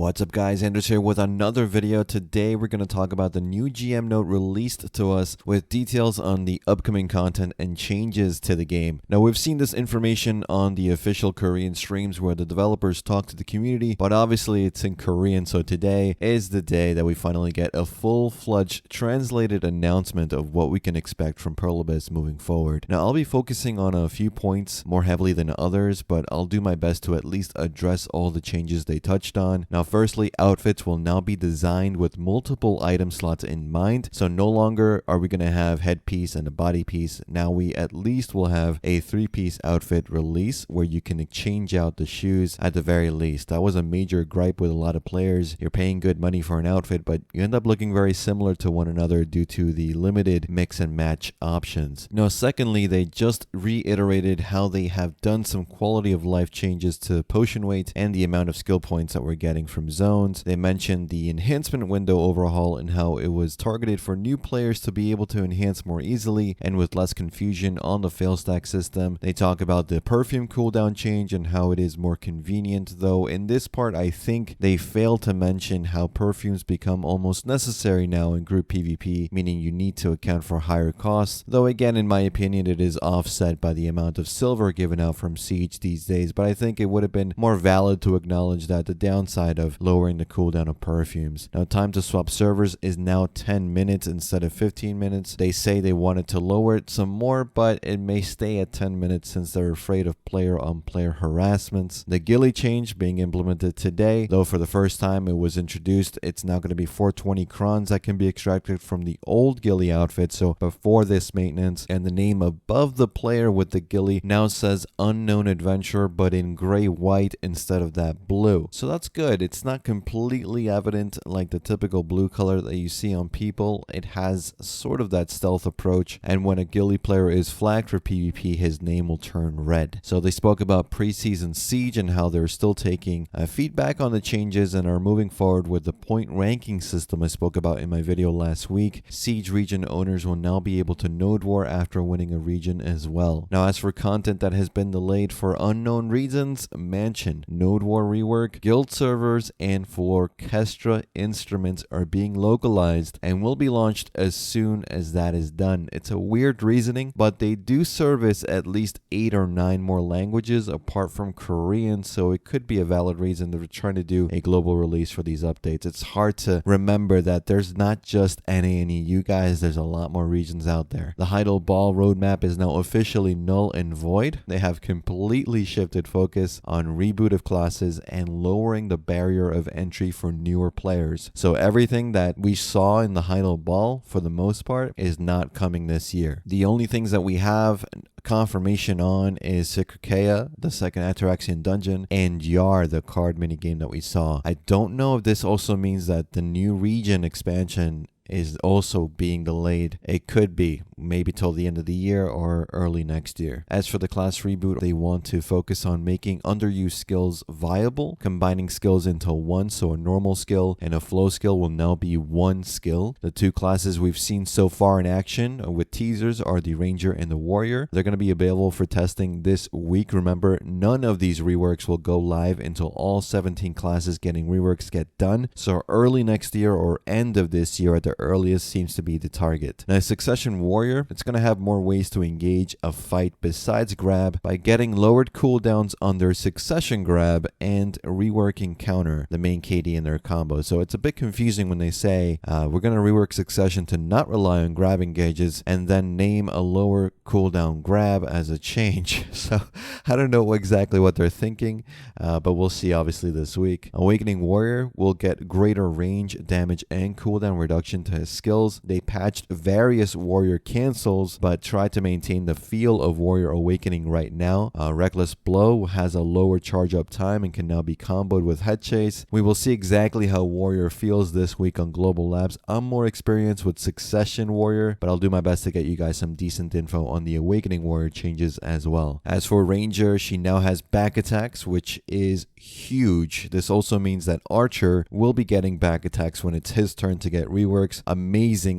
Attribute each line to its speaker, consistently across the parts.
Speaker 1: What's up guys, Anders here with another video. Today we're going to talk about the new GM note released to us with details on the upcoming content and changes to the game. Now we've seen this information on the official Korean streams where the developers talk to the community, but obviously it's in Korean, so today is the day that we finally get a full-fledged translated announcement of what we can expect from Playerbase moving forward. Now I'll be focusing on a few points more heavily than others, but I'll do my best to at least address all the changes they touched on. Now firstly, outfits will now be designed with multiple item slots in mind, so no longer are we going to have headpiece and a body piece. Now we at least will have a 3-piece outfit release where you can change out the shoes at the very least. That was a major gripe with a lot of players. You're paying good money for an outfit, but you end up looking very similar to one another due to the limited mix and match options. Now secondly, they just reiterated how they have done some quality of life changes to potion weight and the amount of skill points that we're getting from zones. They mentioned the enhancement window overhaul and how it was targeted for new players to be able to enhance more easily and with less confusion on the fail stack system. They talk about the perfume cooldown change and how it is more convenient, though in this part I think they failed to mention how perfumes become almost necessary now in group PvP, meaning you need to account for higher costs, though again in my opinion it is offset by the amount of silver given out from Siege these days. But I think it would have been more valid to acknowledge that the downside of lowering the cooldown of perfumes. Now time to swap servers is now 10 minutes instead of 15 minutes. They say they wanted to lower it some more, but it may stay at 10 minutes since they're afraid of player-on-player harassments. The Ghillie change being implemented today, though for the first time it was introduced. It's now going to be 420 crons that can be extracted from the old Ghillie outfit, so before this maintenance, and the name above the player with the Ghillie now says unknown adventurer, but in gray-white instead of that blue. So that's good. It's not completely evident like the typical blue color that you see on people. It has sort of that stealth approach, and when a Ghillie player is flagged for PvP, his name will turn red. So they spoke about preseason Siege and how they're still taking feedback on the changes and are moving forward with the point ranking system I spoke about in my video last week. Siege region owners will now be able to node war after winning a region as well. Now as for content that has been delayed for unknown reasons, Mansion, Node War rework, guild servers, and full orchestra instruments are being localized and will be launched as soon as that is done. It's a weird reasoning, but they do service at least 8 or 9 more languages apart from Korean, so it could be a valid reason they're trying to do a global release for these updates. It's hard to remember that there's not just NA and EU guys, there's a lot more regions out there. The Heidel Ball roadmap is now officially null and void. They have completely shifted focus on reboot of classes and lowering the barrier of entry for newer players. So everything that we saw in the Heidel Ball, for the most part, is not coming this year. The only things that we have confirmation on is Sikirkea, the second Ataraxian dungeon, and Yar, the card minigame that we saw. I don't know if this also means that the new region expansion is also being delayed. It could be, maybe till the end of the year or early next year. As for the class reboot, they want to focus on making underused skills viable, combining skills into one, so a normal skill and a flow skill will now be one skill. The two classes we've seen so far in action with teasers are the Ranger and the Warrior. They're going to be available for testing this week. Remember, none of these reworks will go live until all 17 classes getting reworks get done, so early next year or end of this year at the earliest seems to be the target. Now Succession Warrior, it's going to have more ways to engage a fight besides grab by getting lowered cooldowns on their Succession grab and reworking counter, the main KD in their combo. So it's a bit confusing when they say we're going to rework Succession to not rely on grab engages and then name a lower cooldown grab as a change. So I don't know exactly what they're thinking, but we'll see obviously this week. Awakening Warrior will get greater range, damage, and cooldown reduction to his skills. They patched various warrior cancels, but try to maintain the feel of Warrior Awakening right now. Reckless Blow has a lower charge up time and can now be comboed with Head Chase. We will see exactly how Warrior feels this week on Global Labs. I'm more experienced with Succession Warrior, but I'll do my best to get you guys some decent info on the Awakening Warrior changes as well. As for Ranger, she now has back attacks, which is huge. This also means that Archer will be getting back attacks when it's his turn to get reworked. reworks.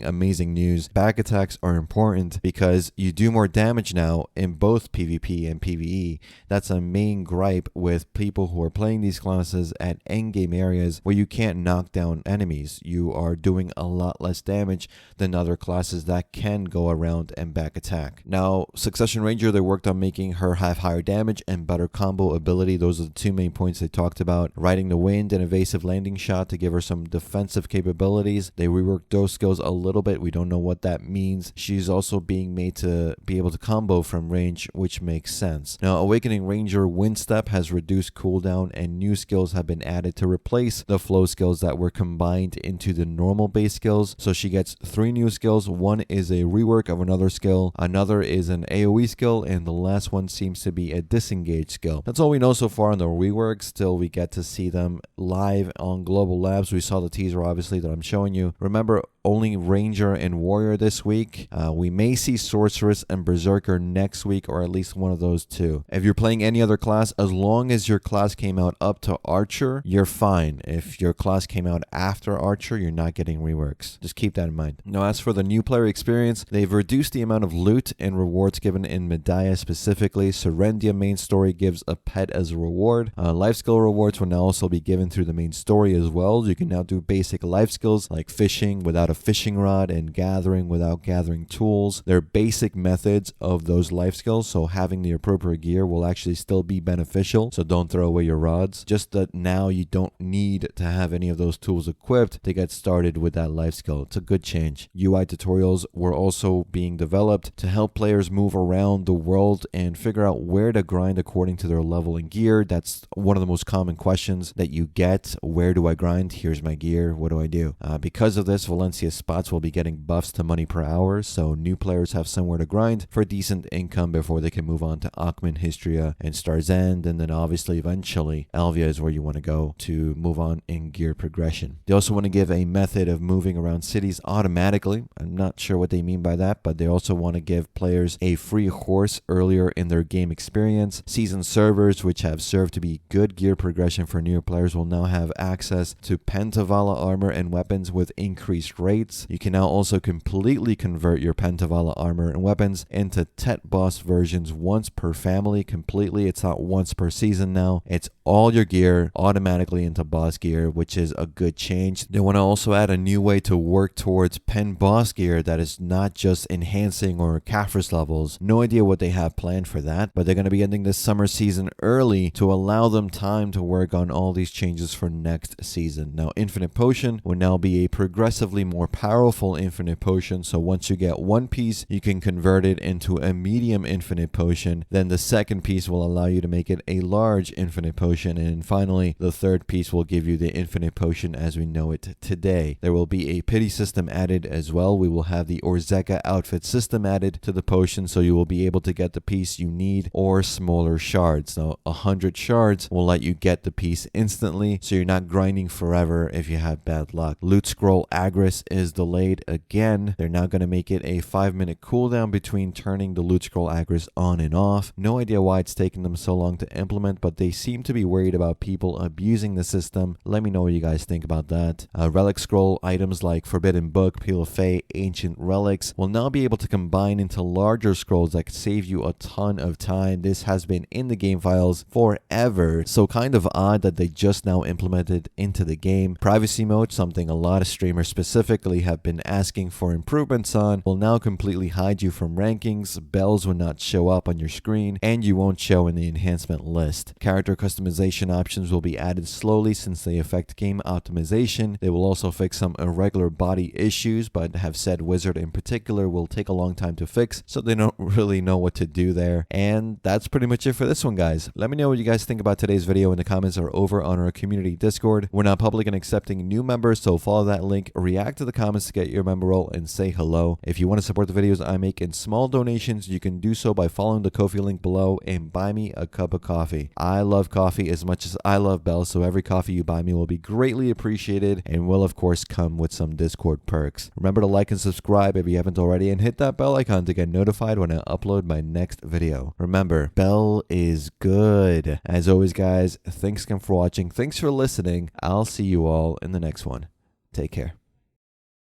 Speaker 1: Amazing news. Back attacks are important because you do more damage now in both PvP and PvE. That's a main gripe with people who are playing these classes at endgame areas where you can't knock down enemies. You are doing a lot less damage than other classes that can go around and back attack. Now, Succession Ranger, they worked on making her have higher damage and better combo ability. Those are the two main points they talked about. Riding the Wind and Evasive Landing Shot to give her some defensive capabilities. They reworked those skills a little bit. We don't know what that means. She's also being made to be able to combo from range, which makes sense. Now, Awakening Ranger Wind Step has reduced cooldown and new skills have been added to replace the flow skills that were combined into the normal base skills. So she gets 3 new skills. One is a rework of another skill, another is an AoE skill, and the last one seems to be a disengage skill. That's all we know so far on the reworks till we get to see them live on Global Labs. We saw the teaser obviously that I'm showing you. Remember, only Ranger and Warrior this week. We may see Sorceress and Berserker next week, or at least one of those two. If you're playing any other class, as long as your class came out up to Archer, you're fine. If your class came out after Archer, you're not getting reworks. Just keep that in mind. Now, as for the new player experience, they've reduced the amount of loot and rewards given in Medaya specifically. Serendia main story gives a pet as a reward. Life skill rewards will now also be given through the main story as well. You can now do basic life skills like fishing without a fishing rod and gathering without gathering tools. They're basic methods of those life skills, so having the appropriate gear will actually still be beneficial, so don't throw away your rods. Just that now you don't need to have any of those tools equipped to get started with that life skill. It's a good change. UI tutorials were also being developed to help players move around the world and figure out where to grind according to their level and gear. That's one of the most common questions that you get. Where do I grind? Here's my gear. What do I do? Because of this, Valencia spots will be getting buffs to money per hour, so new players have somewhere to grind for decent income before they can move on to Akhman, Histria, and Star's End, and then obviously eventually Alvia is where you want to go to move on in gear progression. They also want to give a method of moving around cities automatically. I'm not sure what they mean by that, but they also want to give players a free horse earlier in their game experience. Seasoned servers, which have served to be good gear progression for newer players, will now have access to Pentavala armor and weapons with increased rates. You can now also completely convert your Pentavala armor and weapons into Tet boss versions once per family completely. It's not once per season now. It's all your gear automatically into boss gear, which is a good change. They want to also add a new way to work towards pen boss gear that is not just enhancing or Kaphras levels. No idea what they have planned for that, but they're going to be ending this summer season early to allow them time to work on all these changes for next season. Now, Infinite Potion will now be a progressively more powerful Infinite Potion, so once you get one piece, you can convert it into a medium Infinite Potion. Then the second piece will allow you to make it a large Infinite Potion, and finally, the third piece will give you the Infinite Potion as we know it today. There will be a pity system added as well. We will have the Orzeka outfit system added to the potion, so you will be able to get the piece you need or smaller shards. Now, 100 shards will let you get the piece instantly, so you're not grinding forever if you have bad luck. Loot Scroll Agris is delayed again. They're now going to make it a 5-minute cooldown between turning the Loot Scroll Agris on and off. No idea why it's taken them so long to implement, but they seem to be worried about people abusing the system. Let me know what you guys think about that. Relic Scroll items like Forbidden Book, Peel of Fey, Ancient Relics will now be able to combine into larger scrolls that save you a ton of time. This has been in the game files forever, so kind of odd that they just now implemented into the game. Privacy mode, something a lot of streamers specifically have been asking for improvements on, will now completely hide you from rankings. Bells will not show up on your screen, and you won't show in the enhancement list. Character customization options will be added slowly since they affect game optimization. They will also fix some irregular body issues, but have said Wizard in particular will take a long time to fix, so they don't really know what to do there. And that's pretty much it for this one, guys. Let me know what you guys think about today's video in the comments or over on our community Discord. We're now public and accepting new members, so follow that link, react to the comments to get your member role, and say hello. If you want to support the videos I make in small donations, you can do so by following the Ko-fi link below and buy me a cup of coffee. I love coffee as much as I love bells, so every coffee you buy me will be greatly appreciated and will of course come with some Discord perks. Remember to like and subscribe if you haven't already, and hit that bell icon to get notified when I upload my next video. Remember, bell is good. As always, guys, thanks again for watching. Thanks for listening. I'll see you all in the next one. Take care.